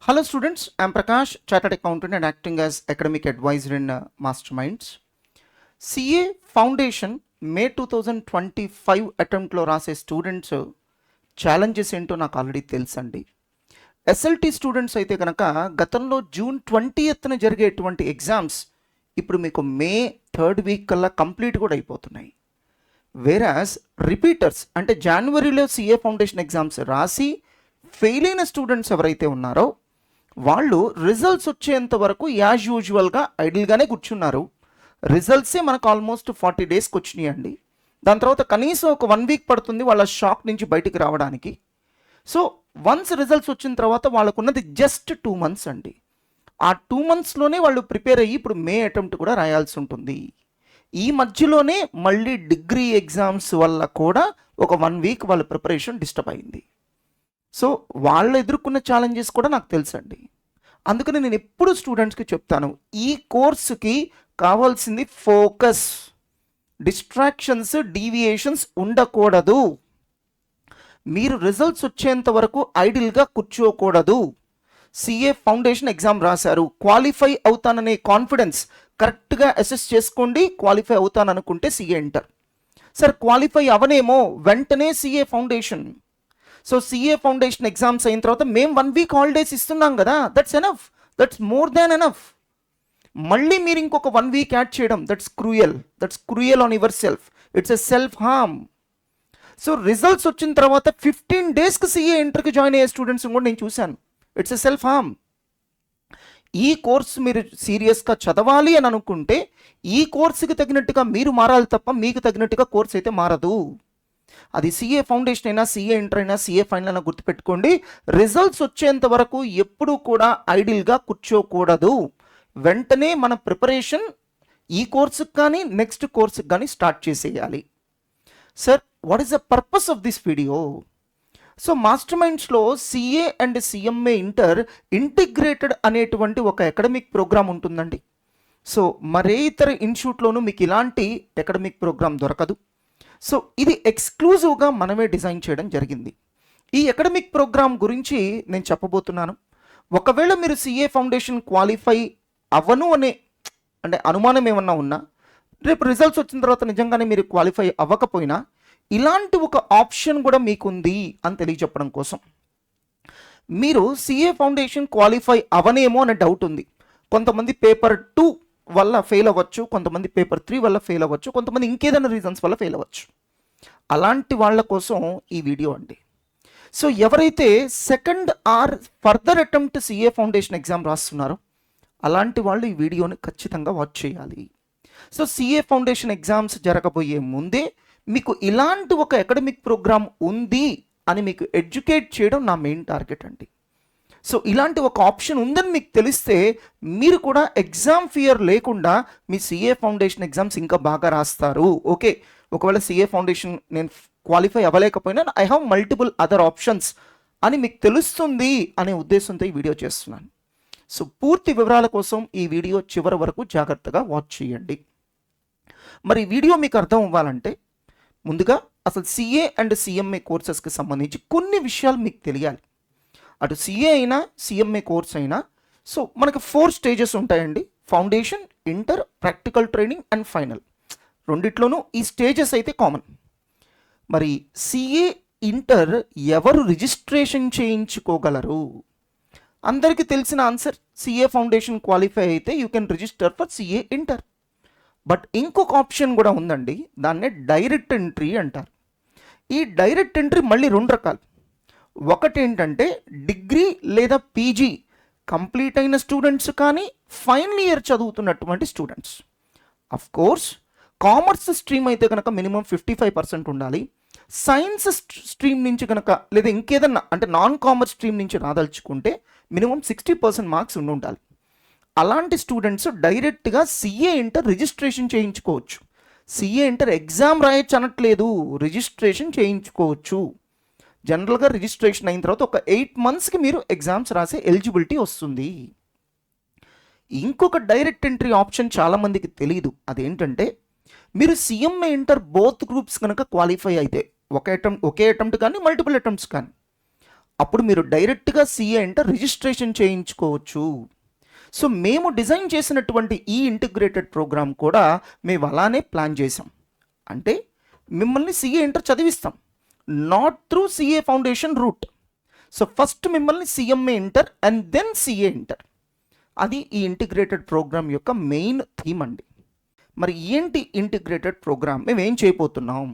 Hello students, I am Prakash, Chartered Accountant and acting as Academic Advisor in Masterminds. CA Foundation May 2025 అటెంప్ట్లో రాసే students challenges ఏంటో నాకు already తెలుసండి. SLT students అయితే కనుక గతంలో June 20th జరిగేటువంటి ఎగ్జామ్స్ ఇప్పుడు మీకు మే 3rd వీక్ కల్లా కంప్లీట్ కూడా అయిపోతున్నాయి. వేరాస్ రిపీటర్స్ అంటే జనవరిలో సిఏ ఫౌండేషన్ ఎగ్జామ్స్ రాసి ఫెయిల్ అయిన స్టూడెంట్స్ ఎవరైతే ఉన్నారో వాళ్ళు రిజల్ట్స్ వచ్చేంత వరకు యాజ్ యూజువల్గా ఐడిల్గానే కూర్చున్నారు. రిజల్ట్సే మనకు ఆల్మోస్ట్ 40 డేస్కి వచ్చినాయండి. దాని తర్వాత కనీసం ఒక 1 వీక్ పడుతుంది వాళ్ళ షాక్ నుంచి బయటికి రావడానికి. సో వన్స్ రిజల్ట్స్ వచ్చిన తర్వాత వాళ్ళకున్నది జస్ట్ 2 months అండి. ఆ 2 monthsలోనే వాళ్ళు ప్రిపేర్ అయ్యి ఇప్పుడు మే అటెంప్ట్ కూడా రాయాల్సి ఉంటుంది. ఈ మధ్యలోనే మళ్ళీ డిగ్రీ ఎగ్జామ్స్ వల్ల కూడా ఒక 1 వీక్ వాళ్ళ ప్రిపరేషన్ డిస్టర్బ్ అయింది. సో వాళ్ళు ఎదుర్కొన్న ఛాలెంజెస్ కూడా నాకు తెలుసండి. అందుకని నేను ఎప్పుడు స్టూడెంట్స్కి చెప్తాను, ఈ కోర్సుకి కావాల్సింది ఫోకస్, డిస్ట్రాక్షన్స్, డీవియేషన్స్ ఉండకూడదు. మీరు రిజల్ట్స్ వచ్చేంత వరకు ఐడిల్గా కూర్చోకూడదు. సిఏ ఫౌండేషన్ ఎగ్జామ్ రాశారు, క్వాలిఫై అవుతాననే కాన్ఫిడెన్స్ కరెక్ట్గా అసెస్ చేసుకోండి. క్వాలిఫై అవుతాననుకుంటే సిఏ ఇంటర్. సార్ క్వాలిఫై అవనేమో వెంటనే CA foundation. So CA foundation exams అయిన తర్వాత మేము 1 వీక్ హాలిడేస్ ఇస్తున్నాం కదా, that's enough, that's more than enough. మళ్ళీ మీరు ఇంకొక 1 వీక్ యాడ్ చేయడం that's cruel on yourself. It's a self harm. So results వచ్చిన తర్వాత 15 డేస్కి సిఏ ఇంటర్కి జాయిన్ అయ్యే స్టూడెంట్స్ కూడా నేను చూశాను. It's a self harm. ఈ కోర్సు మీరు సీరియస్గా చదవాలి అని అనుకుంటే ఈ కోర్సుకి తగినట్టుగా మీరు మారాలి తప్ప మీకు తగినట్టుగా కోర్స్ అయితే మారదు. అది సిఏ ఫౌండేషన్ అయినా, సిఏ ఇంటర్ అయినా, సిఏ ఫైనల్ అయినా గుర్తుపెట్టుకోండి. రిజల్ట్స్ వచ్చేంత వరకు ఎప్పుడూ కూడా ఐడిల్గా కూర్చోకూడదు. వెంటనే మన ప్రిపరేషన్ ఈ కోర్సుకి కానీ నెక్స్ట్ కోర్సుకి కానీ స్టార్ట్ చేసేయాలి. Sir what is the purpose of this video? So Master మైండ్స్లో CA and CMA inter integrated అనేటువంటి ఒక అకాడమిక్ ప్రోగ్రామ్ ఉంటుందండి. సో మరే ఇతర ఇన్స్టిట్యూట్లోనూ మీకు ఇలాంటి అకాడమిక్ ప్రోగ్రామ్ దొరకదు. సో ఇది ఎక్స్క్లూజివ్గా మనమే డిజైన్ చేయడం జరిగింది. ఈ అకాడమిక్ ప్రోగ్రామ్ గురించి నేను చెప్పబోతున్నాను. ఒకవేళ మీరు సిఏ ఫౌండేషన్ క్వాలిఫై అవ్వను అనే అంటే అనుమానం ఏమన్నా ఉన్నా, రేపు రిజల్ట్స్ వచ్చిన తర్వాత నిజంగానే మీరు క్వాలిఫై అవ్వకపోయినా ఇలాంటి ఒక ఆప్షన్ కూడా మీకుంది అని తెలియజెప్పడం కోసం. మీరు సిఏ ఫౌండేషన్ క్వాలిఫై అవనేమో అనే డౌట్ ఉంది. కొంతమంది పేపర్ 2 వల్ల ఫెయిల్ అవ్వచ్చు, కొంతమంది పేపర్ 3 వల్ల ఫెయిల్ అవ్వచ్చు, కొంతమంది ఇంకేదైనా రీజన్స్ వల్ల ఫెయిల్ అవ్వచ్చు. అలాంటి వాళ్ళ కోసం ఈ వీడియో అండి. సో ఎవరైతే second or further attempt CA foundation exam రాస్తున్నారో అలాంటి వాళ్ళు ఈ వీడియోని ఖచ్చితంగా వాచ్ చేయాలి. సో సిఏ ఫౌండేషన్ ఎగ్జామ్స్ జరగబోయే ముందే మీకు ఇలాంటి ఒక అకాడమిక్ ప్రోగ్రామ్ ఉంది అని మీకు ఎడ్యుకేట్ చేయడం నా మెయిన్ టార్గెట్ అండి. సో ఇలాంటి ఒక ఆప్షన్ ఉందని మీకు తెలిస్తే మీరు కూడా ఎగ్జామ్ ఫియర్ లేకుండా మీ సిఏ ఫౌండేషన్ ఎగ్జామ్స్ ఇంకా బాగా రాస్తారు. ఓకే, ఒకవేళ సిఏ ఫౌండేషన్ నేను క్వాలిఫై అవ్వలేకపోయినా I have multiple other options అని మీకు తెలుస్తుంది అనే ఉద్దేశంతో ఈ వీడియో చేస్తున్నాను. సో పూర్తి వివరాల కోసం ఈ వీడియో చివరి వరకు జాగ్రత్తగా వాచ్ చేయండి. మరి ఈ వీడియో మీకు అర్థం అవ్వాలంటే ముందుగా అసలు సిఏ అండ్ సిఎంఏ కోర్సెస్కి సంబంధించి కొన్ని విషయాలు మీకు తెలియాలి. అటు సిఏ అయినా సిఎంఏ కోర్స్ అయినా సో మనకి 4 స్టేజెస్ ఉంటాయండి. Foundation, inter, practical training and final. రెండిట్లోనూ ఈ స్టేజెస్ అయితే కామన్. మరి సిఏ ఇంటర్ ఎవరు రిజిస్ట్రేషన్ చేయించుకోగలరు? అందరికీ తెలిసిన ఆన్సర్, సిఏ ఫౌండేషన్ క్వాలిఫై అయితే you can register for CA inter. But ఇంకొక ఆప్షన్ కూడా ఉందండి, దాన్నే డైరెక్ట్ ఎంట్రీ అంటారు. ఈ డైరెక్ట్ ఎంట్రీ మళ్ళీ 2 రకాలు. ఒకటి ఏంటంటే డిగ్రీ లేదా పీజీ కంప్లీట్ అయిన స్టూడెంట్స్ కానీ ఫైనల్ ఇయర్ చదువుతున్నటువంటి students. Of course commerce stream అయితే కనుక మినిమం 55% ఉండాలి. సైన్స్ స్ట్రీమ్ నుంచి కనుక లేదా ఇంకేదన్నా అంటే నాన్ కామర్స్ స్ట్రీమ్ నుంచి రాదలుచుకుంటే మినిమం 60% మార్క్స్ ఉండాలి. అలాంటి స్టూడెంట్స్ డైరెక్ట్గా సిఏ ఇంటర్ రిజిస్ట్రేషన్ చేయించుకోవచ్చు. సిఏ ఇంటర్ ఎగ్జామ్ రాయొచ్చు అనట్లేదు, రిజిస్ట్రేషన్ చేయించుకోవచ్చు. జనరల్గా రిజిస్ట్రేషన్ అయిన తర్వాత ఒక 8 monthsకి మీరు ఎగ్జామ్స్ రాసే ఎలిజిబిలిటీ వస్తుంది. ఇంకొక డైరెక్ట్ ఎంట్రీ ఆప్షన్ చాలామందికి తెలియదు. అదేంటంటే మీరు సిఎంఏ ఇంటర్ బోత్ గ్రూప్స్ కనుక క్వాలిఫై అయితే ఒకే అటెంప్ట్ కానీ మల్టిపుల్ అటెంప్ట్స్ కానీ అప్పుడు మీరు డైరెక్ట్గా సిఏ ఇంటర్ రిజిస్ట్రేషన్ చేయించుకోవచ్చు. సో మేము డిజైన్ చేసినటువంటి ఈ ఇంటిగ్రేటెడ్ ప్రోగ్రామ్ కూడా మేము అలానే ప్లాన్ చేసాం. అంటే మిమ్మల్ని సిఏ ఇంటర్ చదివిస్తాం, not through CA foundation route. So first మిమ్మల్ని CMA inter and then CA inter. అది ఈ ఇంటిగ్రేటెడ్ ప్రోగ్రామ్ యొక్క మెయిన్ థీమ్ అండి. మరి ఏంటి ఇంటిగ్రేటెడ్ ప్రోగ్రామ్, మేము ఏం చేయబోతున్నాం?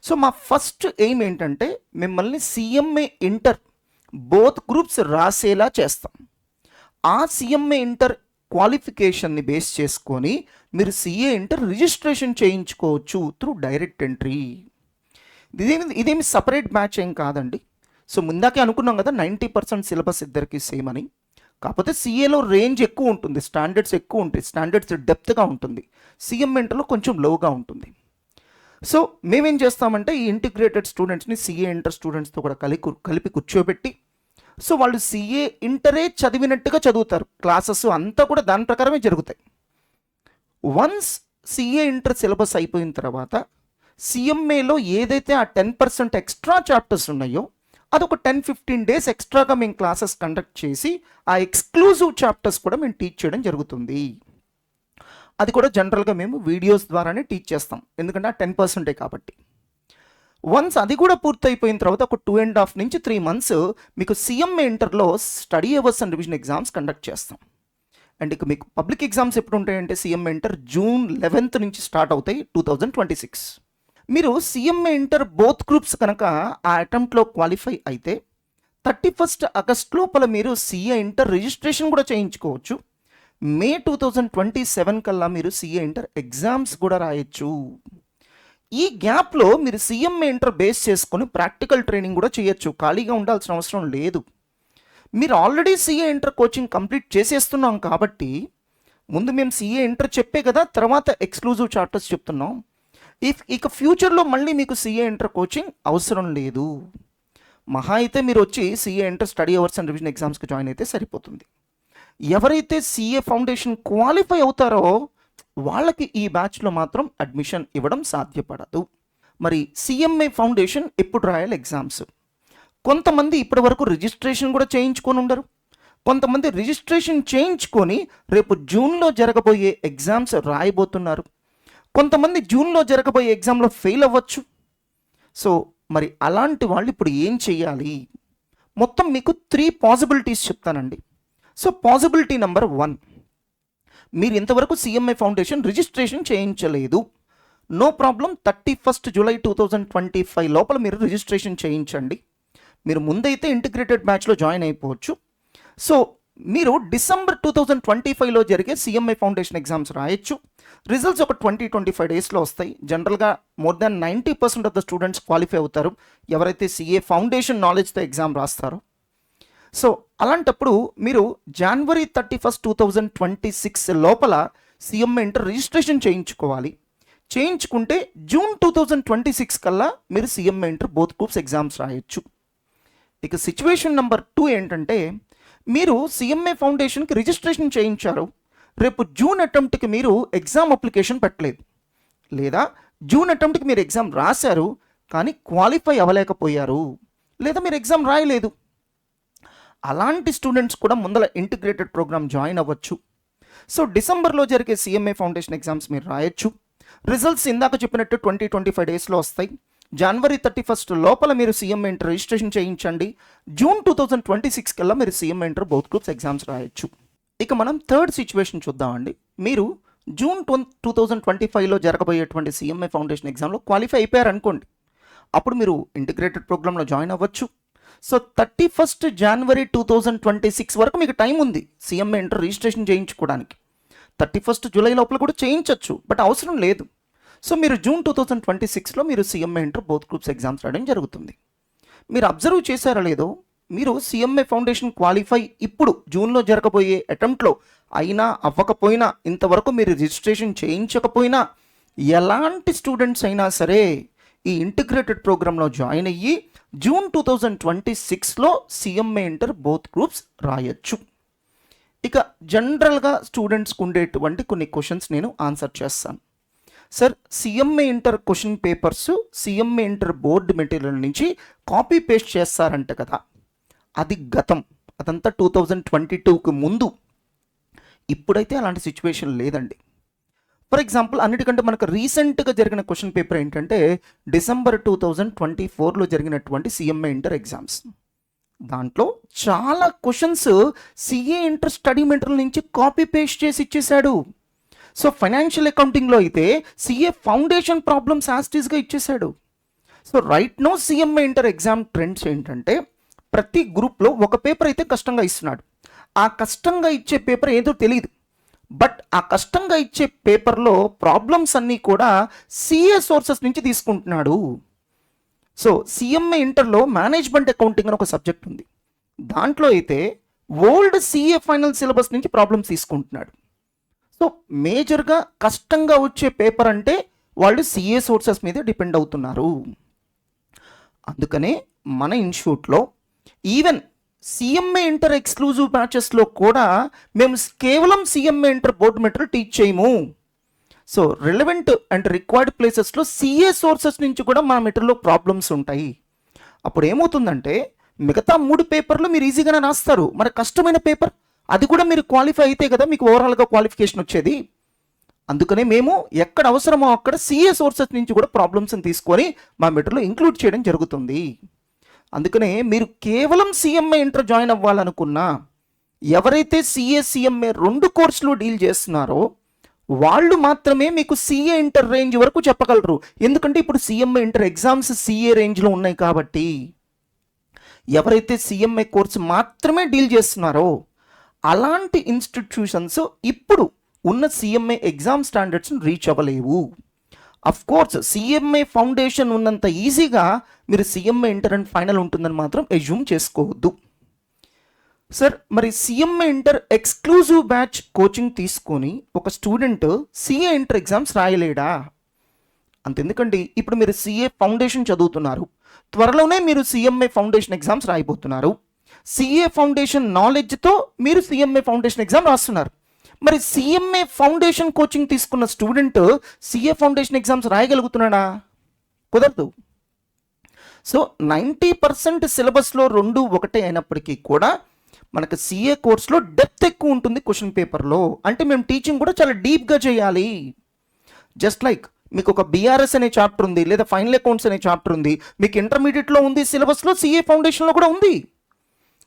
సో మా ఫస్ట్ ఎయిమ్ ఏంటంటే మిమ్మల్ని సిఎంఏ ఇంటర్ బోత్ గ్రూప్స్ రాసేలా చేస్తాం. ఆ సిఎంఏ ఇంటర్ క్వాలిఫికేషన్ని బేస్ చేసుకొని మీరు సిఏ ఇంటర్ రిజిస్ట్రేషన్ చేయించుకోవచ్చు త్రూ డైరెక్ట్ ఎంట్రీ. ఇదేమి సపరేట్ బ్యాచ్ ఏం కాదండి. సో ముందాకే అనుకున్నాం కదా 90% సిలబస్ ఇద్దరికి సేమ్ అని. కాకపోతే సిఏలో రేంజ్ ఎక్కువ ఉంటుంది, స్టాండర్డ్స్ ఎక్కువ ఉంటాయి, స్టాండర్డ్స్ డెప్త్గా ఉంటుంది. సిఎం ఇంటర్లో కొంచెం లోగా ఉంటుంది. సో మేమేం చేస్తామంటే ఈ ఇంటిగ్రేటెడ్ స్టూడెంట్స్ని సిఏ ఇంటర్ స్టూడెంట్స్తో కూడా కలిపి కూర్చోబెట్టి, సో వాళ్ళు సిఏ ఇంటరే చదివినట్టుగా చదువుతారు. క్లాసెస్ అంతా కూడా దాని ప్రకారమే జరుగుతాయి. వన్స్ సిఏ ఇంటర్ సిలబస్ అయిపోయిన తర్వాత సిఎంఏలో ఏదైతే ఆ 10% ఎక్స్ట్రా చాప్టర్స్ ఉన్నాయో అదొక 10-15 డేస్ ఎక్స్ట్రాగా మేము క్లాసెస్ కండక్ట్ చేసి ఆ ఎక్స్క్లూజివ్ చాప్టర్స్ కూడా మేము టీచ్ చేయడం జరుగుతుంది. అది కూడా జనరల్గా మేము వీడియోస్ ద్వారానే టీచ్ చేస్తాం, ఎందుకంటే ఆ 10%ఏ కాబట్టి. వన్స్ అది కూడా పూర్తయిపోయిన తర్వాత ఒక 2.5 నుంచి 3 months మీకు సిఎంఏ ఇంటర్లో study hours and revision exams conduct చేస్తాం. అండ్ ఇక మీకు పబ్లిక్ ఎగ్జామ్స్ ఎప్పుడు ఉంటాయంటే సిఎంఏ ఇంటర్ June 11th నుంచి స్టార్ట్ అవుతాయి 2026. మీరు సిఎంఏ ఇంటర్ బోత్ గ్రూప్స్ కనుక ఆ అటెంప్ట్లో క్వాలిఫై అయితే 31st August లోపల మీరు సిఏ ఇంటర్ రిజిస్ట్రేషన్ కూడా చేయించుకోవచ్చు. May 2027 కల్లా మీరు సిఏ ఇంటర్ ఎగ్జామ్స్ కూడా రాయొచ్చు. ఈ గ్యాప్లో మీరు సిఎంఏ ఇంటర్ బేస్ చేసుకొని ప్రాక్టికల్ ట్రైనింగ్ కూడా చేయొచ్చు, ఖాళీగా ఉండాల్సిన అవసరం లేదు. మీరు already CA inter coaching complete చేసేస్తున్నాం కాబట్టి ముందు మేము సిఏ ఇంటర్ చెప్పే కదా తర్వాత ఎక్స్క్లూజివ్ చాప్టర్స్ చెప్తున్నాం. ఇక ఫ్యూచర్లో మళ్ళీ మీకు సిఏ ఇంటర్ కోచింగ్ అవసరం లేదు. మహా అయితే మీరు వచ్చి CA inter study hours and revision ఎగ్జామ్స్కి జాయిన్ అయితే సరిపోతుంది. ఎవరైతే సిఏ ఫౌండేషన్ క్వాలిఫై అవుతారో వాళ్ళకి ఈ బ్యాచ్లో మాత్రం అడ్మిషన్ ఇవ్వడం సాధ్యపడదు. మరి సిఎంఏ ఫౌండేషన్ ఎప్పుడు రాయాలి ఎగ్జామ్స్? కొంతమంది ఇప్పటి వరకు రిజిస్ట్రేషన్ కూడా చేయించుకొని ఉండరు, కొంతమంది రిజిస్ట్రేషన్ చేయించుకొని రేపు జూన్లో జరగబోయే ఎగ్జామ్స్ రాయబోతున్నారు, కొంతమంది జూన్లో జరగబోయే ఎగ్జామ్లో ఫెయిల్ అవ్వచ్చు. సో మరి అలాంటి వాళ్ళు ఇప్పుడు ఏం చేయాలి? మొత్తం మీకు 3 పాసిబిలిటీస్ చెప్తానండి. సో పాసిబిలిటీ నెంబర్ 1, మీరు ఇంతవరకు సిఎంఏ ఫౌండేషన్ రిజిస్ట్రేషన్ చేయించలేదు, నో ప్రాబ్లం. 31st July 2025 లోపల మీరు రిజిస్ట్రేషన్ చేయించండి. మీరు ముందైతే ఇంటిగ్రేటెడ్ బ్యాచ్లో జాయిన్ అయిపోవచ్చు. సో మీరు December 2025లో జరిగే సిఎంఏ ఫౌండేషన్ ఎగ్జామ్స్ రాయొచ్చు. రిజల్ట్స్ ఒక 20-25 డేస్లో వస్తాయి. జనరల్గా more than 90% of the students qualify అవుతారు ఎవరైతే సిఏ ఫౌండేషన్ నాలెడ్జ్తో ఎగ్జామ్ రాస్తారో. సో అలాంటప్పుడు మీరు January 31st, 2026 లోపల సిఎంఏ ఇంటర్ రిజిస్ట్రేషన్ చేయించుకోవాలి. చేయించుకుంటే June 2026 కల్లా మీరు CMA inter both groups exams రాయొచ్చు. ఇక సిచ్యువేషన్ నెంబర్ 2 ఏంటంటే మీరు సిఎంఏ ఫౌండేషన్కి రిజిస్ట్రేషన్ చేయించారు, రేపు జూన్ అటెంప్ట్కి మీరు ఎగ్జామ్ అప్లికేషన్ పెట్టలేదు, లేదా జూన్ అటెంప్ట్కి మీరు ఎగ్జామ్ రాశారు కానీ క్వాలిఫై అవ్వలేకపోయారు, లేదా మీరు ఎగ్జామ్ రాయలేదు. అలాంటి స్టూడెంట్స్ కూడా ముందర ఇంటిగ్రేటెడ్ ప్రోగ్రామ్ జాయిన్ అవ్వచ్చు. సో డిసెంబర్లో జరిగే సిఎంఏ ఫౌండేషన్ ఎగ్జామ్స్ మీరు రాయొచ్చు. రిజల్ట్స్ ఇందాక చెప్పినట్టు 20-25 డేస్లో వస్తాయి. January 31st లోపల మీరు సిఎంఏ ఇంటర్ రిజిస్ట్రేషన్ చేయించండి. June 2026 కల్లా మీరు CMA inter both groups exams రాయొచ్చు. ఇక మనం థర్డ్ సిచ్యువేషన్ చూద్దామండి. మీరు June 2025లో జరగబోయేటువంటి సిఎంఏ ఫౌండేషన్ ఎగ్జామ్లో క్వాలిఫై అయిపోయారు అనుకోండి, అప్పుడు మీరు ఇంటిగ్రేటెడ్ ప్రోగ్రాంలో జాయిన్ అవ్వచ్చు. సో 31st January 2026 వరకు మీకు టైం ఉంది సిఎంఏ ఇంటర్ రిజిస్ట్రేషన్ చేయించుకోవడానికి. 31st July లోపల కూడా చేయించవచ్చు, బట్ అవసరం లేదు. సో మీరు June 2026లో మీరు CMA inter both groups exams రాయడం జరుగుతుంది. మీరు అబ్జర్వ్ చేశారో లేదో, మీరు సిఎంఏ ఫౌండేషన్ క్వాలిఫై ఇప్పుడు జూన్లో జరగబోయే అటెంప్ట్లో అయినా అవ్వకపోయినా, ఇంతవరకు మీరు రిజిస్ట్రేషన్ చేయించకపోయినా, ఎలాంటి స్టూడెంట్స్ అయినా సరే ఈ ఇంటిగ్రేటెడ్ ప్రోగ్రాంలో జాయిన్ అయ్యి June 2026లో సిఎంఏ ఇంటర్ బోత్ గ్రూప్స్ రాయొచ్చు. ఇక జనరల్గా స్టూడెంట్స్కి ఉండేటువంటి కొన్ని క్వశ్చన్స్ నేను ఆన్సర్ చేస్తాను. Sir, CMA inter question papers CMA inter board material నుంచి కాపీ పేస్ట్ చేస్తారంట కదా, అది గతం, అదంతా 2022కి ముందు. ఇప్పుడైతే అలాంటి సిచ్యువేషన్ లేదండి. ఫర్ ఎగ్జాంపుల్ అన్నిటికంటే మనకు రీసెంట్గా జరిగిన క్వశ్చన్ పేపర్ ఏంటంటే డిసెంబర్ 2024లో జరిగినటువంటి సిఎంఏ ఇంటర్ ఎగ్జామ్స్. దాంట్లో చాలా questions CA inter study material నుంచి కాపీ పేస్ట్ చేసి ఇచ్చేశాడు. సో ఫైనాన్షియల్ అకౌంటింగ్లో అయితే సిఏ ఫౌండేషన్ ప్రాబ్లమ్స్ యాస్టీస్గా ఇచ్చేశాడు. So right now CMA inter exam trends ఏంటంటే ప్రతి గ్రూప్లో ఒక పేపర్ అయితే కష్టంగా ఇస్తున్నాడు. ఆ కష్టంగా ఇచ్చే పేపర్ ఏదో తెలియదు, బట్ ఆ కష్టంగా ఇచ్చే పేపర్లో ప్రాబ్లమ్స్ అన్నీ కూడా సిఏ సోర్సెస్ నుంచి తీసుకుంటున్నాడు. సో సిఎంఏ ఇంటర్లో మేనేజ్మెంట్ అకౌంటింగ్ అని ఒక సబ్జెక్ట్ ఉంది. దాంట్లో అయితే ఓల్డ్ సిఏ ఫైనల్ సిలబస్ నుంచి ప్రాబ్లమ్స్ తీసుకుంటున్నాడు. సో మేజర్గా కష్టంగా వచ్చే పేపర్ అంటే వాళ్ళు సిఏ సోర్సెస్ మీద డిపెండ్ అవుతున్నారు. అందుకనే మన ఇన్స్టిట్యూట్లో ఈవెన్ సిఎంఏ ఇంటర్ ఎక్స్క్లూజివ్ బ్యాచెస్లో కూడా మేము కేవలం CMA inter board material teach చేయము. సో రిలవెంట్ అండ్ రిక్వైర్డ్ ప్లేసెస్లో సిఏ సోర్సెస్ నుంచి కూడా మా మెటీరియల్లో ప్రాబ్లమ్స్ ఉంటాయి. అప్పుడు ఏమవుతుందంటే మిగతా 3 పేపర్లు మీరు ఈజీగానే రాస్తారు, మరి కష్టమైన పేపర్ అది కూడా మీరు క్వాలిఫై అయితే కదా మీకు ఓవరాల్గా క్వాలిఫికేషన్ వచ్చేది. అందుకనే మేము ఎక్కడ అవసరమో అక్కడ సిఏ సోర్సెస్ నుంచి కూడా ప్రాబ్లమ్స్ని తీసుకొని మా మెటీరియల్లో ఇంక్లూడ్ చేయడం జరుగుతుంది. అందుకనే మీరు కేవలం సిఎంఏ ఇంటర్ జాయిన్ అవ్వాలనుకున్నా, ఎవరైతే సిఏ సిఎంఏ 2 కోర్సులు డీల్ చేస్తున్నారో వాళ్ళు మాత్రమే మీకు సిఏ ఇంటర్ రేంజ్ వరకు చెప్పగలరు. ఎందుకంటే ఇప్పుడు సిఎంఏ ఇంటర్ ఎగ్జామ్స్ సిఏ రేంజ్లో ఉన్నాయి కాబట్టి. ఎవరైతే సిఎంఏ కోర్సు మాత్రమే డీల్ చేస్తున్నారో అలాంటి ఇన్స్టిట్యూషన్స్ ఇప్పుడు ఉన్న సిఎంఏ ఎగ్జామ్ స్టాండర్డ్స్ని రీచ్ అవ్వలేవు. అఫ్ కోర్స్ సిఎంఏ ఫౌండేషన్ ఉన్నంత ఈజీగా మీరు సిఎంఏ ఇంటర్ అండ్ ఫైనల్ ఉంటుందని మాత్రం ఎజ్యూమ్ చేసుకోవద్దు. సార్ మరి CMA inter exclusive batch coaching తీసుకొని ఒక స్టూడెంట్ సిఏ ఇంటర్ ఎగ్జామ్స్ రాయలేడా? అంతెందుకండి, ఇప్పుడు మీరు సిఏ ఫౌండేషన్ చదువుతున్నారు, త్వరలోనే మీరు సిఎంఏ ఫౌండేషన్ ఎగ్జామ్స్ రాయబోతున్నారు. సిఏ ఫౌండేషన్ నాలెడ్జ్తో మీరు సిఎంఏ ఫౌండేషన్ ఎగ్జామ్ రాస్తున్నారు. మరి సిఎంఏ ఫౌండేషన్ కోచింగ్ తీసుకున్న స్టూడెంట్ సిఏ ఫౌండేషన్ ఎగ్జామ్స్ రాయగలుగుతున్నాడా? కుదరదు. సో 90% సిలబస్లో 2 ఒకటే అయినప్పటికీ కూడా మనకు సిఏ కోర్స్లో డెప్త్ ఎక్కువ ఉంటుంది క్వశ్చన్ పేపర్లో. అంటే మేము టీచింగ్ కూడా చాలా డీప్గా చేయాలి. జస్ట్ లైక్ మీకు ఒక బీఆర్ఎస్ అనే చాప్టర్ ఉంది, లేదా ఫైనల్ అకౌంట్స్ అనే చాప్టర్ ఉంది, మీకు ఇంటర్మీడియట్లో ఉంది సిలబస్లో, సిఏ ఫౌండేషన్లో కూడా ఉంది.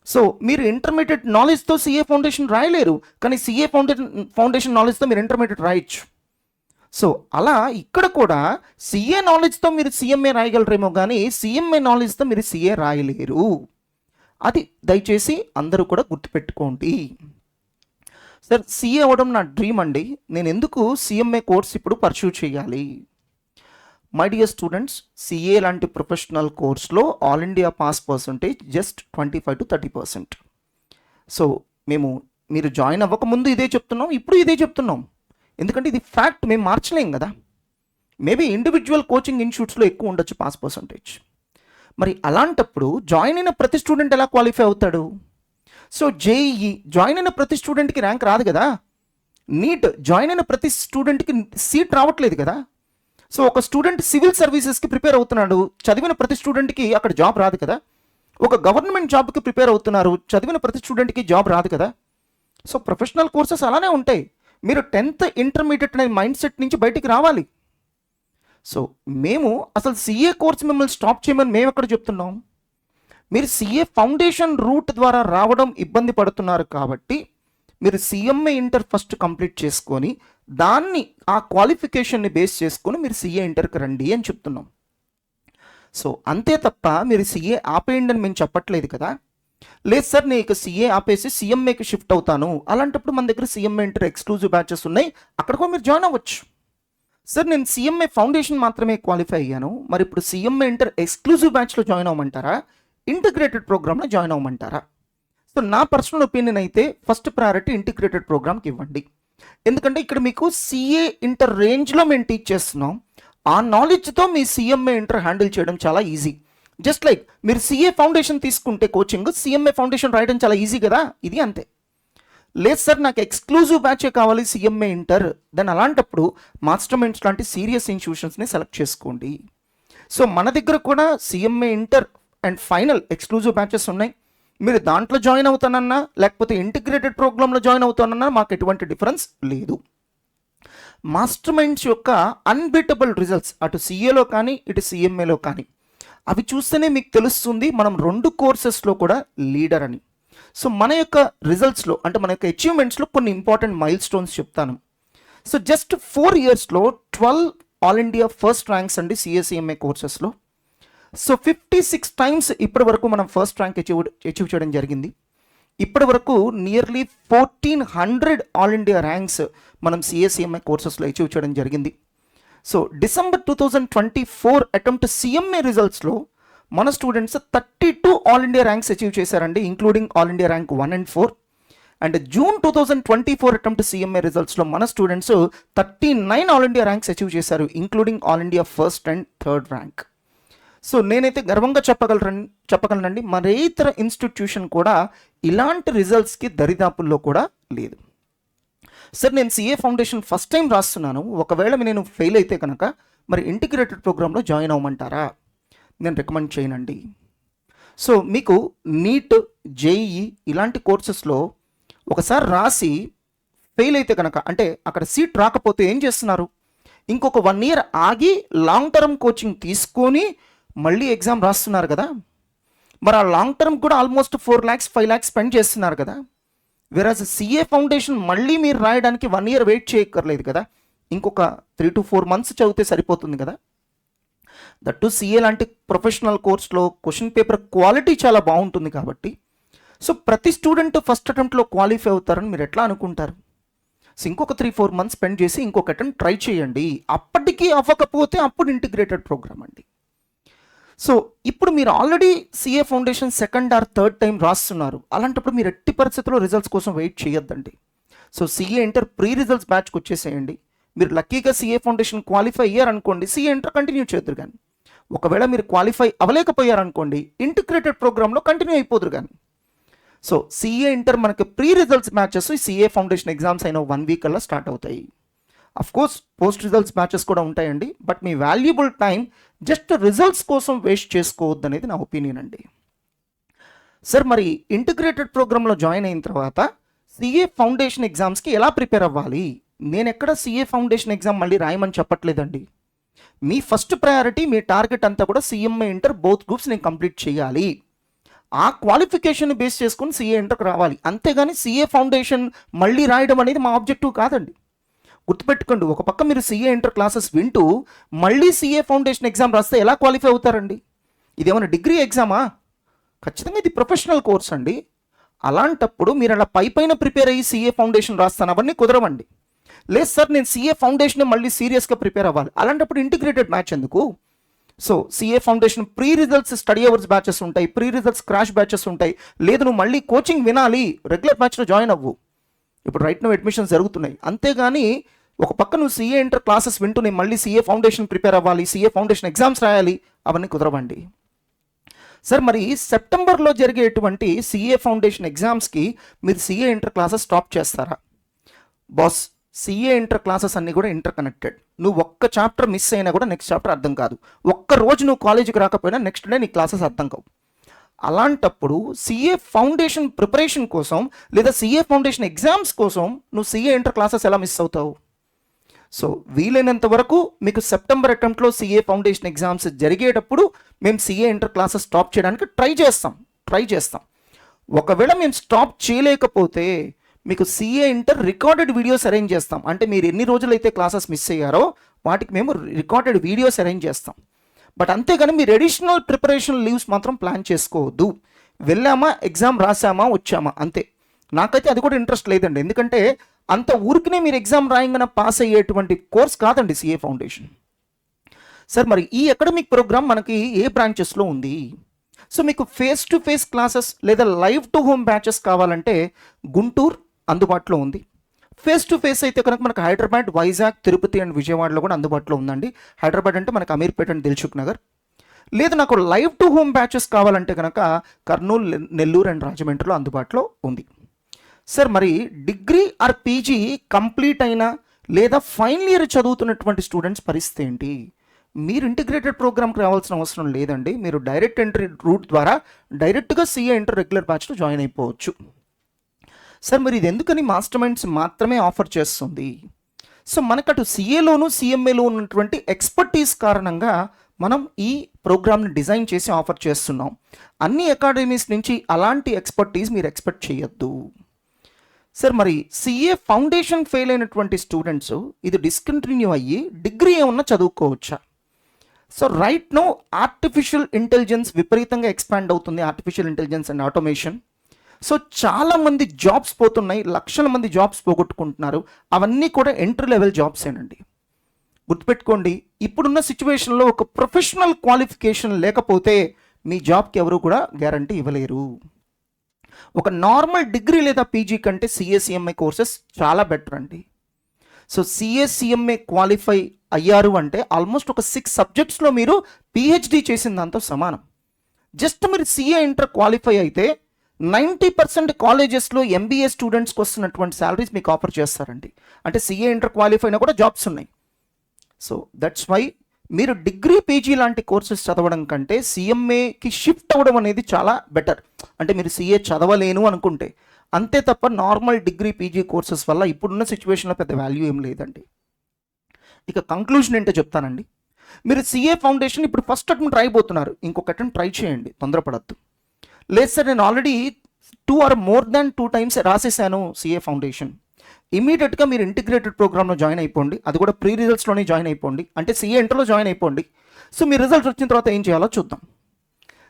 సో మీరు ఇంటర్మీడియట్ నాలెడ్జ్తో సిఏ ఫౌండేషన్ రాయలేరు, కానీ సిఏ ఫౌండేషన్ నాలెడ్జ్తో మీరు ఇంటర్మీడియట్ రాయొచ్చు. సో అలా ఇక్కడ కూడా సిఏ నాలెడ్జ్తో మీరు సిఎంఏ రాయగలరేమో కానీ సిఎంఏ నాలెడ్జ్తో మీరు సిఏ రాయలేరు. అది దయచేసి అందరూ కూడా గుర్తుపెట్టుకోండి. సార్ సిఏ అవ్వడం నా డ్రీమ్ అండి, నేను ఎందుకు సిఎంఏ కోర్స్ ఇప్పుడు పర్సూ చేయాలి? మై డియర్ స్టూడెంట్స్, సిఏ లాంటి ప్రొఫెషనల్ కోర్స్లో all India pass percentage just 25 to 30%. So మీరు జాయిన్ అవ్వకముందు ఇదే చెప్తున్నాం, ఇప్పుడు ఇదే చెప్తున్నాం. ఎందుకంటే ఇది ఫ్యాక్ట్, మేము మార్చలేం కదా. మేబీ ఇండివిజువల్ కోచింగ్ ఇన్స్టిట్యూట్స్లో ఎక్కువ ఉండొచ్చు పాస్ పర్సంటేజ్. మరి అలాంటప్పుడు జాయిన్ అయిన ప్రతి స్టూడెంట్ ఎలా క్వాలిఫై అవుతాడు? సో జేఈఈ జాయిన్ అయిన ప్రతి స్టూడెంట్కి ర్యాంక్ రాదు కదా. నీట్ జాయిన్ అయిన ప్రతి స్టూడెంట్కి సీట్ రావట్లేదు కదా. సో ఒక స్టూడెంట్ సివిల్ సర్వీసెస్కి ప్రిపేర్ అవుతున్నాడు, చదివిన ప్రతి స్టూడెంట్కి అక్కడ జాబ్ రాదు కదా. ఒక గవర్నమెంట్ జాబ్కి ప్రిపేర్ అవుతున్నారు, చదివిన ప్రతి స్టూడెంట్కి జాబ్ రాదు కదా. సో ప్రొఫెషనల్ కోర్సెస్ అలానే ఉంటాయి. మీరు 10th ఇంటర్మీడియట్ అనే మైండ్ సెట్ నుంచి బయటికి రావాలి. సో మేము అసలు సిఏ కోర్స్ మిమ్మల్ని స్టాప్ చేయమని మేము ఎక్కడ చెప్తున్నాం? మీరు సిఏ ఫౌండేషన్ రూట్ ద్వారా రావడం ఇబ్బంది పడుతున్నారు కాబట్టి మీరు సిఎంఏ ఇంటర్ ఫస్ట్ కంప్లీట్ చేసుకొని దాన్ని ఆ క్వాలిఫికేషన్ని బేస్ చేసుకొని మీరు సిఏ ఇంటర్కి రండి అని చెప్తున్నాం. సో అంతే తప్ప మీరు సిఏ ఆపేయండి అని మేము చెప్పట్లేదు కదా. లేదు సార్ నేను ఇక సిఏ ఆపేసి సిఎంఏకి షిఫ్ట్ అవుతాను, అలాంటప్పుడు మన దగ్గర సిఎంఏ ఇంటర్ ఎక్స్క్లూజివ్ బ్యాచెస్ ఉన్నాయి, అక్కడికో మీరు జాయిన్ అవ్వచ్చు. సార్ నేను సిఎంఏ ఫౌండేషన్ మాత్రమే క్వాలిఫై అయ్యాను, మరి ఇప్పుడు సిఎంఏ ఇంటర్ ఎక్స్క్లూజివ్ బ్యాచ్లో జాయిన్ అవ్వమంటారా, ఇంటిగ్రేటెడ్ ప్రోగ్రామ్లో జాయిన్ అవ్వమంటారా? సో నా పర్సనల్ ఒపీనియన్ అయితే ఫస్ట్ ప్రయారిటీ ఇంటిగ్రేటెడ్ ప్రోగ్రామ్కి ఇవ్వండి. ఎందుకంటే ఇక్కడ మీకు సిఏ ఇంటర్ రేంజ్లో మేము టీచ్ చేస్తున్నాం. ఆ నాలెడ్జ్తో మీ సిఎంఏ ఇంటర్ హ్యాండిల్ చేయడం చాలా ఈజీ. జస్ట్ లైక్ మీరు సిఏ ఫౌండేషన్ తీసుకుంటే కోచింగ్, సిఎంఏ ఫౌండేషన్ రాయడం చాలా ఈజీ కదా, ఇది అంతే. లేదు సార్ నాకు ఎక్స్క్లూజివ్ బ్యాచే కావాలి సిఎంఏ ఇంటర్, దెన్ అలాంటప్పుడు మాస్టర్ మైండ్స్ లాంటి సీరియస్ ఇన్స్టిట్యూషన్స్ని సెలెక్ట్ చేసుకోండి. సో మన దగ్గర కూడా CMA inter and final exclusive batches ఉన్నాయి. మీరు దాంట్లో జాయిన్ అవుతానన్నా లేకపోతే ఇంటిగ్రేటెడ్ ప్రోగ్రాంలో జాయిన్ అవుతానన్నా మాకు ఎటువంటి డిఫరెన్స్ లేదు. మాస్టర్ మైండ్స్ యొక్క అన్బీటబుల్ రిజల్ట్స్ అటు సిఏలో కానీ ఇటు సిఎంఏలో కానీ అవి చూస్తేనే మీకు తెలుస్తుంది మనం 2 కోర్సెస్లో కూడా లీడర్ అని. సో మన యొక్క రిజల్ట్స్లో అంటే మన యొక్క అచీవ్మెంట్స్లో కొన్ని ఇంపార్టెంట్ మైల్ స్టోన్స్ చెప్తాను. సో జస్ట్ 4 ఇయర్స్లో 12 ఆల్ ఇండియా ఫస్ట్ ర్యాంక్స్ అండి సిఎస్ఈఎంఏ కోర్సెస్లో. సో 56 టైమ్స్ ఇప్పటి వరకు మనం ఫస్ట్ ర్యాంక్ అచీవ్ చేయడం జరిగింది. ఇప్పటి వరకు నియర్లీ 1400 ఆల్ ఇండియా ర్యాంక్స్ మనం సిఎస్ఈఎంఏ కోర్సెస్లో అచీవ్ చేయడం జరిగింది. సో డిసెంబర్ 2024 అటెంప్ట్ సిఎంఏ రిజల్ట్స్లో మన students 32 all India ranks achieve చేశారండి, including all India rank 1 and 4. And June 2024 attempt CMA రిజల్ట్స్లో మన students 39 all India ranks achieve చేశారు, including all India first and third rank. So నేనైతే గర్వంగా చెప్పగలనండి మరే ఇతర ఇన్స్టిట్యూషన్ కూడా ఇలాంటి రిజల్ట్స్కి దరిదాపుల్లో కూడా లేదు. సార్ నేను సిఏ ఫౌండేషన్ ఫస్ట్ టైం రాస్తున్నాను, ఒకవేళ నేను ఫెయిల్ అయితే కనుక మరి ఇంటిగ్రేటెడ్ ప్రోగ్రాంలో జాయిన్ అవ్వమంటారా? నేను రికమెండ్ చేయనండి. సో మీకు నీట్, జేఈఈ ఇలాంటి కోర్సెస్లో ఒకసారి రాసి ఫెయిల్ అయితే కనుక అంటే అక్కడ సీట్ రాకపోతే ఏం చేస్తున్నారు? ఇంకొక 1 year ఆగి లాంగ్ టర్మ్ కోచింగ్ తీసుకొని మళ్ళీ ఎగ్జామ్ రాస్తున్నారు కదా. మరి ఆ లాంగ్ టర్మ్ కూడా ఆల్మోస్ట్ 4 lakhs 5 lakhs స్పెండ్ చేస్తున్నారు కదా. వెరాజ్ సిఏ ఫౌండేషన్ మళ్ళీ మీరు రాయడానికి 1 year వెయిట్ చేయక్కర్లేదు కదా, ఇంకొక 3 to 4 months చదివితే సరిపోతుంది కదా. దట్టు సిఏ లాంటి ప్రొఫెషనల్ కోర్స్లో క్వశ్చన్ పేపర్ క్వాలిటీ చాలా బాగుంటుంది కాబట్టి సో ప్రతి స్టూడెంట్ ఫస్ట్ అటెంప్ట్లో క్వాలిఫై అవుతారని మీరు ఎట్లా అనుకుంటారు? సో ఇంకొక 3-4 months స్పెండ్ చేసి ఇంకొక అటెంప్ట్ ట్రై చేయండి. అప్పటికీ అవ్వకపోతే అప్పుడు ఇంటిగ్రేటెడ్ ప్రోగ్రామ్ అండి. సో ఇప్పుడు మీరు already CA foundation second or third time రాస్తున్నారు, అలాంటప్పుడు మీరు ఎట్టి పరిస్థితుల్లో రిజల్ట్స్ కోసం వెయిట్ చేయొద్దండి. So CA inter pre results బ్యాచ్కి వచ్చేసేయండి. మీరు లక్కీగా సిఏ ఫౌండేషన్ క్వాలిఫై అయ్యారనుకోండి, సిఏ ఇంటర్ కంటిన్యూ చేద్దరు. కానీ ఒకవేళ మీరు క్వాలిఫై అవ్వలేకపోయారనుకోండి ఇంటిగ్రేటెడ్ ప్రోగ్రాంలో కంటిన్యూ అయిపోదురు. కానీ సో సిఏ ఇంటర్ మనకి pre results batches CA foundation exams అయిన 1 week అలా స్టార్ట్ అవుతాయి. కోర్స్ పోస్ట్ రిజల్ట్స్ బ్యాచెస్ కూడా ఉంటాయండి, but me valuable time just results కోసం వేస్ట్ చేసుకోవద్దు అనేది నా ఒపీనియన్ అండి. సార్ మరి ఇంటిగ్రేటెడ్ ప్రోగ్రాంలో జాయిన్ అయిన తర్వాత సిఏ ఫౌండేషన్ ఎగ్జామ్స్కి ఎలా ప్రిపేర్ అవ్వాలి? నేను ఎక్కడ సిఏ ఫౌండేషన్ ఎగ్జామ్ మళ్ళీ రాయమని చెప్పట్లేదండి. మీ ఫస్ట్ ప్రయారిటీ మీ టార్గెట్ అంతా కూడా సిఎంఏ ఇంటర్ బోత్ గ్రూప్స్ నేను కంప్లీట్ చేయాలి, ఆ క్వాలిఫికేషన్ బేస్ చేసుకుని సిఏ ఇంటర్కి రావాలి. అంతేగాని సిఏ ఫౌండేషన్ మళ్ళీ రాయడం అనేది మా ఆబ్జెక్టివ్ కాదండి. గుర్తుపెట్టుకోండి, ఒక పక్క మీరు సిఏ ఇంటర్ క్లాసెస్ వింటూ మళ్ళీ సిఏ ఫౌండేషన్ ఎగ్జామ్ రాస్తే ఎలా క్వాలిఫై అవుతారండి? ఇదేమైనా డిగ్రీ ఎగ్జామా? ఖచ్చితంగా ఇది ప్రొఫెషనల్ కోర్స్ అండి. అలాంటప్పుడు మీరు అలా పైన ప్రిపేర్ అయ్యి సిఏ ఫౌండేషన్ రాస్తాను అవన్నీ కుదరవండి. లేదు సార్ నేను సిఏ ఫౌండేషన్ మళ్ళీ సీరియస్గా ప్రిపేర్ అవ్వాలి, అలాంటప్పుడు ఇంటిగ్రేటెడ్ మ్యాచ్ ఎందుకు? So CA foundation pre results study hours batches ఉంటాయి, ప్రీ రిజల్ట్స్ క్రాష్ బ్యాచెస్ ఉంటాయి. లేదు నువ్వు మళ్ళీ కోచింగ్ వినాలి, రెగ్యులర్ బ్యాచ్లో జాయిన్ అవ్వు. ఇప్పుడు రైట్ నో అడ్మిషన్స్ జరుగుతున్నాయి. అంతేగాని ఒక పక్క నువ్వు సిఏ ఇంటర్ క్లాసెస్ వింటూ నేను మళ్ళీ సిఏ ఫౌండేషన్ ప్రిపేర్ అవ్వాలి, సిఏ ఫౌండేషన్ ఎగ్జామ్స్ రాయాలి, అవన్నీ కుదరవండి. సార్ మరి సెప్టెంబర్లో జరిగేటువంటి సిఏ ఫౌండేషన్ ఎగ్జామ్స్కి మీరు సిఏ ఇంటర్ క్లాసెస్ స్టాప్ చేస్తారా? బాస్ సిఏ ఇంటర్ క్లాసెస్ అన్నీ కూడా ఇంటర్ కనెక్టెడ్. నువ్వు ఒక్క చాప్టర్ మిస్ అయినా కూడా నెక్స్ట్ చాప్టర్ అర్థం కాదు. ఒక్క రోజు నువ్వు కాలేజీకి రాకపోయినా నెక్స్ట్ డే నీ క్లాసెస్ అర్థం కావు. అలాంటప్పుడు సిఏ ఫౌండేషన్ ప్రిపరేషన్ కోసం లేదా సిఏ ఫౌండేషన్ ఎగ్జామ్స్ కోసం నువ్వు సిఏ ఇంటర్ క్లాసెస్ ఎలా మిస్ అవుతావు? సో వీలైనంత వరకు మీకు సెప్టెంబర్ అటెంప్ట్లో సిఏ ఫౌండేషన్ ఎగ్జామ్స్ జరిగేటప్పుడు మేము సిఏ ఇంటర్ క్లాసెస్ స్టాప్ చేయడానికి ట్రై చేస్తాం. ఒకవేళ మేము స్టాప్ చేయలేకపోతే మీకు CA inter recorded videos arrange చేస్తాం. అంటే మీరు ఎన్ని రోజులైతే క్లాసెస్ మిస్ అయ్యారో వాటికి మేము రికార్డెడ్ వీడియోస్ అరేంజ్ చేస్తాం. బట్ అంతేగాని మీరు అడిషనల్ ప్రిపరేషన్ లీవ్స్ మాత్రం ప్లాన్ చేసుకోవద్దు. వెళ్ళామా ఎగ్జామ్ రాసామా వచ్చామా అంతే. నాకైతే అది కూడా ఇంట్రెస్ట్ లేదండి, ఎందుకంటే అంత ఊరికినే మీరు ఎగ్జామ్ రాయంగానే పాస్ అయ్యేటువంటి కోర్స్ కాదండి సిఏ ఫౌండేషన్. సార్ మరి ఈ అకాడమిక్ ప్రోగ్రామ్ మనకి ఏ బ్రాంచెస్లో ఉంది? సో మీకు ఫేస్ టు ఫేస్ క్లాసెస్ లేదా లైవ్ టు హోమ్ బ్యాచెస్ కావాలంటే గుంటూరు అందుబాటులో ఉంది. ఫేస్ టు ఫేస్ అయితే కనుక మనకు హైదరాబాద్, వైజాగ్, తిరుపతి అండ్ విజయవాడలో కూడా అందుబాటులో ఉందండి. హైదరాబాద్ అంటే మనకు అమీర్పేట అండ్ దిల్సుఖ్ నగర్. లేదు నాకు లైవ్ టు హోమ్ బ్యాచెస్ కావాలంటే కనుక కర్నూలు, నెల్లూరు అండ్ రాజమండ్రిలో అందుబాటులో ఉంది. సార్ మరి డిగ్రీ ఆర్ పీజీ కంప్లీట్ అయినా లేదా ఫైనల్ ఇయర్ చదువుతున్నటువంటి స్టూడెంట్స్ పరిస్థితి ఏంటి? మీరు ఇంటిగ్రేటెడ్ ప్రోగ్రామ్కి రావాల్సిన అవసరం లేదండి. మీరు డైరెక్ట్ ఎంట్రీ రూట్ ద్వారా డైరెక్ట్గా సిఏ ఇంటర్ రెగ్యులర్ బ్యాచ్లో జాయిన్ అయిపోవచ్చు. సార్ మరి ఇది ఎందుకని మాస్టర్ మైండ్స్ మాత్రమే ఆఫర్ చేస్తుంది? సో మనకటు సిఏలోను సిఎంఏలో ఉన్నటువంటి ఎక్స్పర్టీస్ కారణంగా మనం ఈ ప్రోగ్రామ్ని డిజైన్ చేసి ఆఫర్ చేస్తున్నాం. అన్ని అకాడమీస్ నుంచి అలాంటి ఎక్స్పర్టీస్ మీరు ఎక్స్పెక్ట్ చేయొద్దు. సార్ మరి సిఏ ఫౌండేషన్ ఫెయిల్ అయినటువంటి స్టూడెంట్స్ ఇది డిస్కంటిన్యూ అయ్యి డిగ్రీ ఏమన్నా చదువుకోవచ్చా? So right now artificial intelligence విపరీతంగా ఎక్స్పాండ్ అవుతుంది, artificial intelligence and automation. So చాలామంది జాబ్స్ పోతున్నాయి, లక్షల మంది జాబ్స్ పోగొట్టుకుంటున్నారు. అవన్నీ కూడా ఎంట్రీ లెవెల్ జాబ్సేనండి. గుర్తుపెట్టుకోండి, ఇప్పుడున్న సిచ్యువేషన్లో ఒక ప్రొఫెషనల్ క్వాలిఫికేషన్ లేకపోతే మీ జాబ్కి ఎవరు కూడా గ్యారంటీ ఇవ్వలేరు. ఒక నార్మల్ డిగ్రీ లేదా పీజీ కంటే సిఏసిఎంఏ కోర్సెస్ చాలా బెటర్ అండి. సో సిఏసిఎంఏ క్వాలిఫై అయ్యారు అంటే ఆల్మోస్ట్ ఒక 6 సబ్జెక్ట్స్లో మీరు పిహెచ్డి చేసిన దాంతో సమానం. జస్ట్ మీరు సిఏ ఇంటర్ క్వాలిఫై అయితే 90% కాలేజెస్లో ఎంబీఏ స్టూడెంట్స్కి వస్తున్నటువంటి శాలరీస్ మీకు ఆఫర్ చేస్తారండి. అంటే సిఏ ఇంటర్ క్వాలిఫై అయినా కూడా జాబ్స్ ఉన్నాయి. సో దట్స్ వై మీరు డిగ్రీ పీజీ లాంటి కోర్సెస్ చదవడం కంటే సిఎంఏకి షిఫ్ట్ అవ్వడం అనేది చాలా బెటర్. అంటే మీరు సిఏ చదవలేను అనుకుంటే అంతే తప్ప నార్మల్ డిగ్రీ పీజీ కోర్సెస్ వల్ల ఇప్పుడున్న సిచ్యువేషన్లో పెద్ద వాల్యూ ఏం లేదండి. ఇక కంక్లూజన్ ఏంటో చెప్తానండి. మీరు సిఏ ఫౌండేషన్ ఇప్పుడు ఫస్ట్ అటెంప్ట్ రాయిపోతున్నారు, ఇంకొక అటెంప్ట్ ట్రై చేయండి, తొందరపడద్దు. లేదు సార్ నేను already 2 or more than 2 times రాసేసాను సిఏ ఫౌండేషన్, ఇమీడియట్గా మీరు ఇంటిగ్రేటెడ్ ప్రోగ్రామ్లో జాయిన్ అయిపోండి. అది కూడా ప్రీ రిజల్ట్స్లోనే జాయిన్ అయిపోండి, అంటే సిఏ ఇంటర్లో జాయిన్ అయిపోండి. సో మీ రిజల్ట్స్ వచ్చిన తర్వాత ఏం చేయాలో చూద్దాం.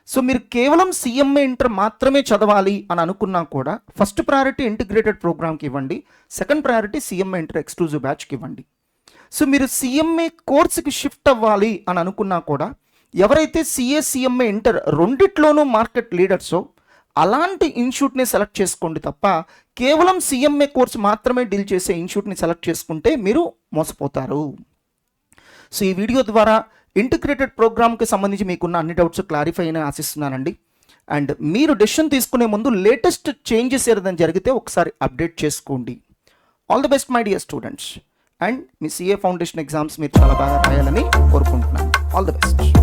సో మీరు కేవలం సిఎంఏ ఇంటర్ మాత్రమే చదవాలి అని అనుకున్నా కూడా ఫస్ట్ ప్రయారిటీ ఇంటిగ్రేటెడ్ ప్రోగ్రామ్కి ఇవ్వండి, second priority CMA inter exclusive బ్యాచ్కి ఇవ్వండి. సో మీరు సిఎంఏ కోర్సుకి షిఫ్ట్ అవ్వాలి అని అనుకున్నా కూడా ఎవరైతే సిఏ సిఎంఏ ఇంటర్ రెండిట్లోనూ మార్కెట్ లీడర్సో అలాంటి ఇన్స్టిట్యూట్ని సెలెక్ట్ చేసుకోండి తప్ప కేవలం సిఎంఏ కోర్సు మాత్రమే డీల్ చేసే ఇన్స్టిట్యూట్ని సెలెక్ట్ చేసుకుంటే మీరు మోసపోతారు. సో ఈ వీడియో ద్వారా ఇంటిగ్రేటెడ్ ప్రోగ్రామ్కి సంబంధించి మీకున్న అన్ని డౌట్స్ క్లారిఫై అయినా ఆశిస్తున్నానండి. అండ్ మీరు డెసిషన్ తీసుకునే ముందు లేటెస్ట్ చేంజెస్ ఏదైనా జరిగితే ఒకసారి అప్డేట్ చేసుకోండి. All the best my dear students. And me CA foundation exams మీరు చాలా బాగా రాయాలని కోరుకుంటున్నాను. All the best.